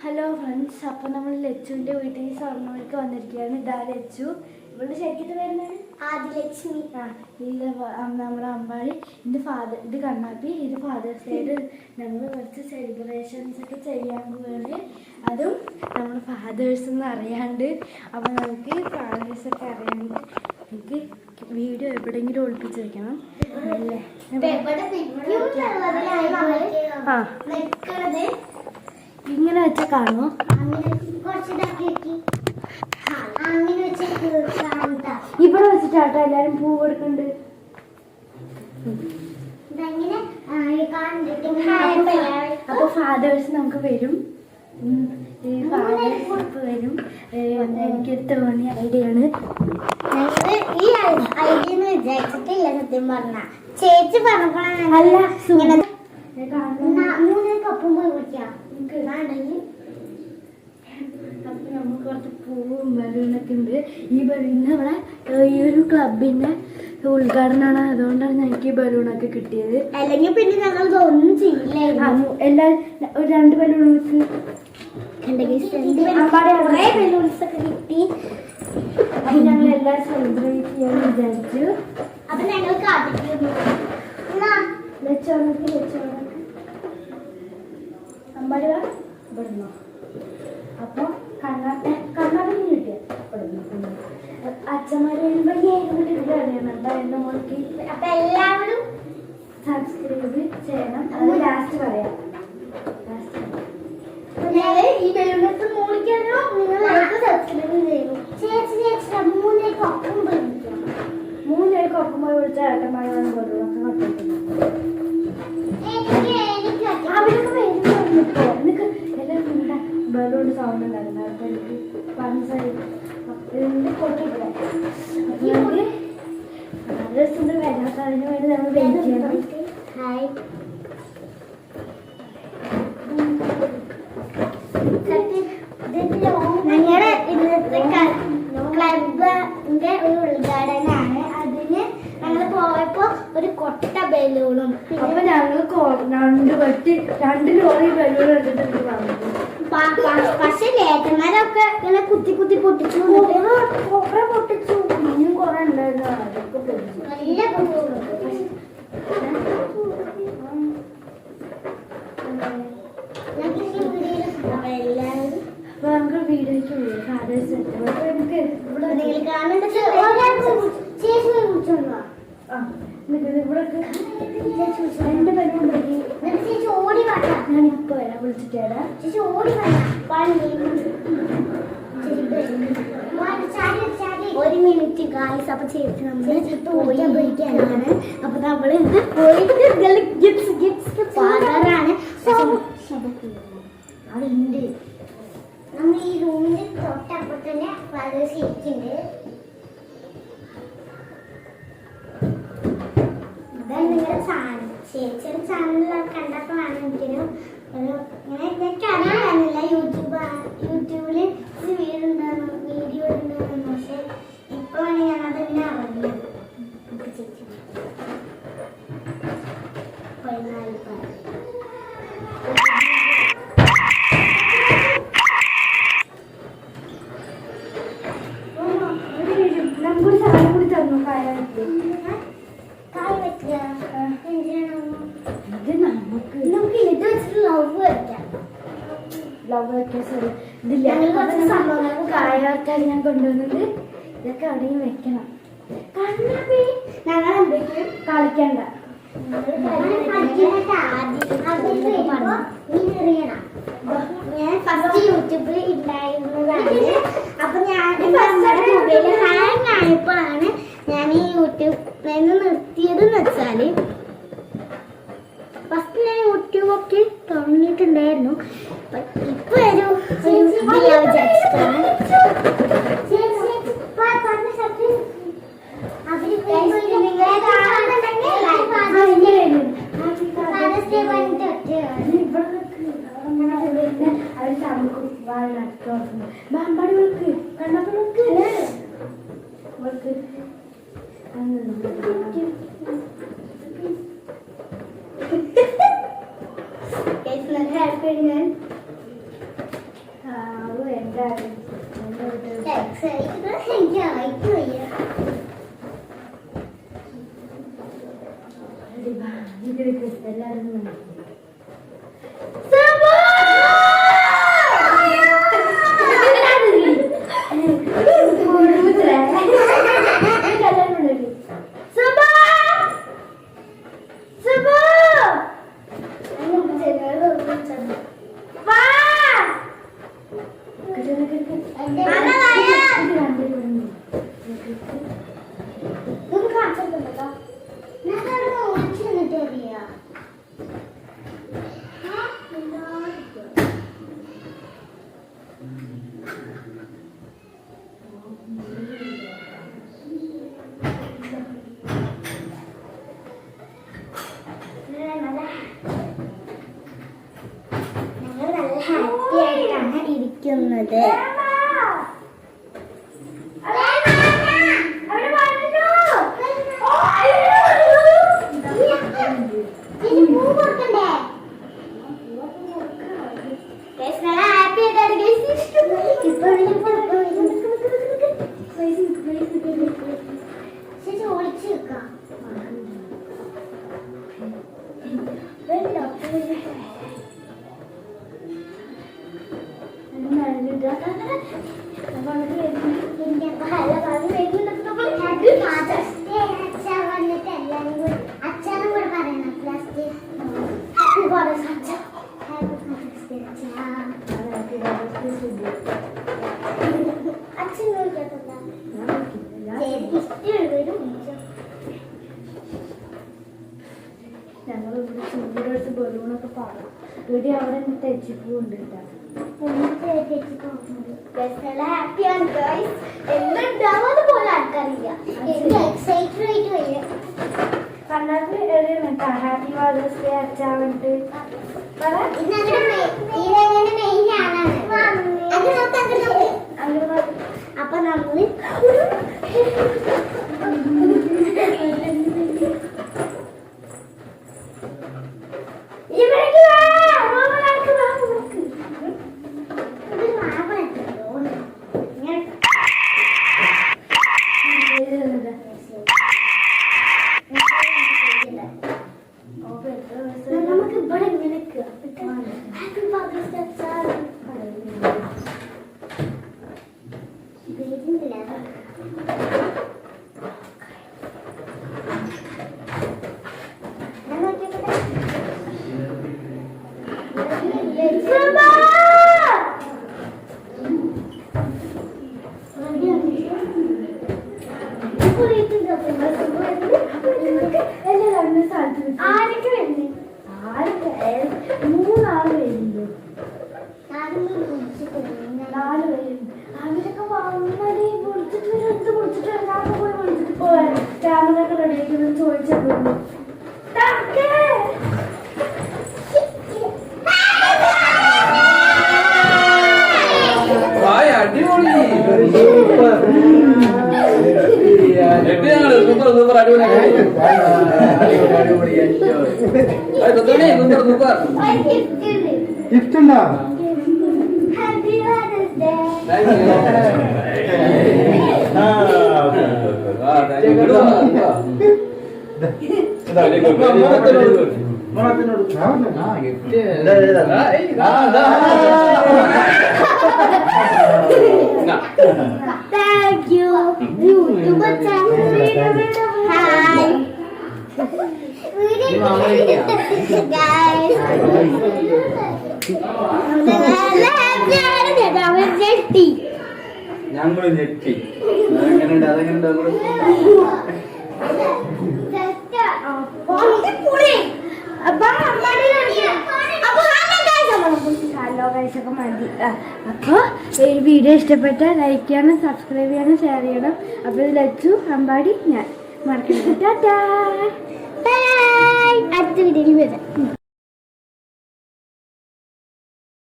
Hello friends, അപ്പോൾ നമ്മൾ ലച്ചുവിൻ്റെ വീട്ടിൽ സ്വർണ്ണമൊക്കെ വന്നിരിക്കുകയാണ്. ഇതാ ലച്ചു. ഇവിടെ ശരിക്കിട്ട് വരുന്നത് ആദിലക്ഷ്മി. ഇത് നമ്മുടെ അമ്പാടി, ഇത് കണ്ണാപ്പി, ഇത് ഫാദേഴ്സ് ഡേയുടെ നമ്മൾ കുറച്ച് സെലിബ്രേഷൻസ് ഒക്കെ ചെയ്യാൻ പോവുകയാണ്. അതും നമ്മുടെ ഫാദേഴ്സ് എന്ന് അറിയാണ്ട്. അപ്പോൾ നമുക്ക് ഫാദേഴ്സൊക്കെ അറിയാണ്ട് നമുക്ക് വീഡിയോ എവിടെയെങ്കിലും ഒളിപ്പിച്ച് വെക്കണം അല്ലേ? ഇങ്ങനെ വെച്ചാൽ കാണുമോ? ഇവിടെ വെച്ചിട്ടാട്ടോ എല്ലാരും പൂ കൊടുക്കുന്നുണ്ട്. അപ്പൊ ഫാദേഴ്സ് നമുക്ക് വരും, വരും. എനിക്കൊരു തോന്നിയ ഐഡിയ ആണ്. ഈ ഐഡിയ വിചാരിച്ചിട്ടില്ല സത്യം പറഞ്ഞ. ചേച്ചി പറഞ്ഞപ്പോഴാണ് അല്ല കപ്പം പോയി കുടിക്കാം. അപ്പൊ നമുക്ക് കുറച്ച് പൂവും ബലൂണൊക്കെ ഉണ്ട്. ഈ ബലൂൺ നമ്മളെ ഈ ഒരു ക്ലബിന്റെ ഉദ്ഘാടനമാണ്, അതുകൊണ്ടാണ് ഞങ്ങൾക്ക് ഈ ബലൂണൊക്കെ കിട്ടിയത്. അല്ലെങ്കിൽ പിന്നെ ഞങ്ങൾ ഒന്നും ചെയ്യില്ലായിരുന്നു. എല്ലാരും ഒരു 2 ബലൂൺസ് ബലൂൺസ് ഒക്കെ കിട്ടി. അപ്പൊ ഞങ്ങൾ എല്ലാരും സെലിബ്രേറ്റ് ചെയ്യാൻ വിചാരിച്ചു. അപ്പൊ ഞങ്ങൾ കാത്തിരിക്കുന്നു. ലച്ചോണക്ക് അമ്പാടി ഇവിടുന്നോ. അപ്പൊ കണ്ണാടി കിട്ടിയ അച്ഛന്മാരെ അറിയണം എന്റെ മോൾക്ക്. അപ്പൊ എല്ലാവരും സബ്സ്ക്രൈബ് ചെയ്യണം. അത് ലാസ്റ്റ് പറയാം. ഈ ബലൂണത്ത് മൂളിക്കാനോ നിങ്ങൾ സബ്സ്ക്രൈബ് ചെയ്യണം. ചേച്ചി 3 ഒപ്പം വിളിക്കാം. 3 ഒപ്പം പോയി വിളിച്ച ഏട്ടന്മാരാണ് ബലൂണൊക്കെ കട്ടിട്ടുണ്ട്. ബലൂൺ സൗണ്ട് ഉണ്ടായിരുന്നു. അപ്പൊ എനിക്ക് കൊട്ടിവിടെ വരാത്ത അതിന് വേണ്ടി നമ്മൾ വെയിറ്റ് ചെയ്യണം. ഞങ്ങളുടെ ഇന്നത്തെ ക്ലബിന്റെ ഒരു ഉദ്ഘാടനമാണ്. അതിന് ഞങ്ങൾ പോയപ്പോ ഒരു കൊട്ട ബലൂണും അപ്പൊ ഞങ്ങൾ 2 ലോറി ബലൂൺ എടുത്തിട്ട് വന്നു. പക്ഷെ ഏട്ടന്മാരൊക്കെ ഇങ്ങനെ കുത്തി പൊട്ടിച്ചു. പൊട്ടിച്ചു. ഇനിയും കുറെ ഉണ്ടായിരുന്നു. അതൊക്കെ പൊട്ടിച്ചു. നല്ല അപ്പൊ നമുക്ക് വീഡിയോയ്ക്ക് പോയി ഫാദേഴ്സ് നമുക്ക് ഇവിടെ ഇവിടെ 2 ബലൂൺ ഓടി ഞാനിപ്പോ വരാം. വിളിച്ചിട്ടേടാ ഓടി 1 മിനിറ്റ് ഗായ്സ്. അപ്പൊ ചേച്ചി നമ്മള് പോയിരിക്കാനാണ്. അപ്പൊ നമ്മള് ഇത് പോയിട്ട് ഗിഫ്റ്റ്സ് ഫാദറാണ് അതുണ്ട്. നമ്മൾ ഈ റൂമിന്റെ തൊട്ടപ്പുറത്ത് തന്നെ ഫാദേഴ്സ് ഇരിക്കുന്നുണ്ട്. അതാണ് നിങ്ങളുടെ ചാനൽ. ചേച്ചിയുടെ ചാനൽ കണ്ടപ്പോഴാണ് എനിക്കൊരു എനിക്കറിയാനില്ല യൂട്യൂബില് വീഡിയോ ഉണ്ടായിരുന്നു. പക്ഷെ ഇപ്പോഴാണ് ഞാനതെന്നെ അറിഞ്ഞത്. ചേച്ചി 14 നമുക്കൊരു സാധനം കൂടി തന്നു. കായായിട്ട് ഇത് നമുക്ക് ഇത് വെച്ചിട്ട് ലവ് വയ്ക്കാം. സോറി ഇതില്ല. കായാർക്കാർ ഞാൻ കൊണ്ടുവന്നത്. ഇതൊക്കെ അവിടെയും വെക്കണം. ഞങ്ങൾ എന്തെങ്കിലും കളിക്കണ്ട. ഞാൻ ഫസ്റ്റ് യൂട്യൂബിൽ ഇല്ലായിരുന്നതാണ്. അപ്പൊ ഞാൻ മൊബൈല് ഹാങ് ആയപ്പോഴാണ് ഞാൻ ഈ യൂട്യൂബിൽ നിന്ന് നിർത്തിയതെന്ന് വെച്ചാല് ഫസ്റ്റ് ഞാൻ യൂട്യൂബൊക്കെ തുടങ്ങിയിട്ടുണ്ടായിരുന്നു. ഇപ്പൊ വിചാരിച്ചിട്ടാണ് ഹാപ്പി ആയിട്ടാണ് ഇരിക്കുന്നത്. അച്ഛനും കൂടെ പറയണം ലാസ്റ്റ് അച്ഛൻ ഞങ്ങളിവിടെ ചൂടെടുത്ത് ബലൂണൊക്കെ പാടും. ഇവിടെ അവിടെ തെച്ചിപ്പൂണ്ട് കേട്ടോ. ഹാപ്പിയാണ് ഗൈസ്. എന്തുണ്ടാവാതെ പോലെ ആൾക്കാരില്ല. എക്സൈറ്റഡ് ആയിട്ട് വരിക. കണ്ണാക്ക് എഴുതിട്ടോ ഹാപ്പി ഫാദേഴ്സ് ഡേ അച്ഛാവണ്ട്. അപ്പൊ നമ്മള് നമുക്ക് ഇവിടെ ഇങ്ങനെ ഹാപ്പി ഫാദേഴ്സ് ഡേ അച്ഛാ ആരൊക്കെ വരുന്നത്? മൂന്നാള് വരുന്നുണ്ട്. 4 പേരുണ്ട്. അവരൊക്കെ വന്നടി വിളിച്ചിട്ട് എന്ത് വിളിച്ചിട്ട് എല്ലാവരും പോയി വിളിച്ചിട്ട് പോവാൻ ക്യാമറയൊക്കെ റെഡി ആക്കുന്നത് ചോദിച്ചത് ഗിഫ്റ്റ് ഉണ്ടോ? Happy father's day. Thank you. YouTuber channel. Hi. Guys. ഞങ്ങൾ ഞെട്ടി. അതെങ്ങനെയുണ്ട്? അതെങ്ങനെയുണ്ട്? ഹലോ ഗൈസൊക്കെ മതി. അപ്പോൾ ഈ വീഡിയോ ഇഷ്ടപ്പെട്ടാൽ ലൈക്ക് ചെയ്യണം, സബ്സ്ക്രൈബ് ചെയ്യണം, ഷെയർ ചെയ്യണം. അപ്പോൾ ഇത് ലച്ചു അമ്പാടി ഞാൻ മറക്കരുത്. ടാറ്റാ. Bye. അടുത്ത വീഡിയോയിൽ വരാം.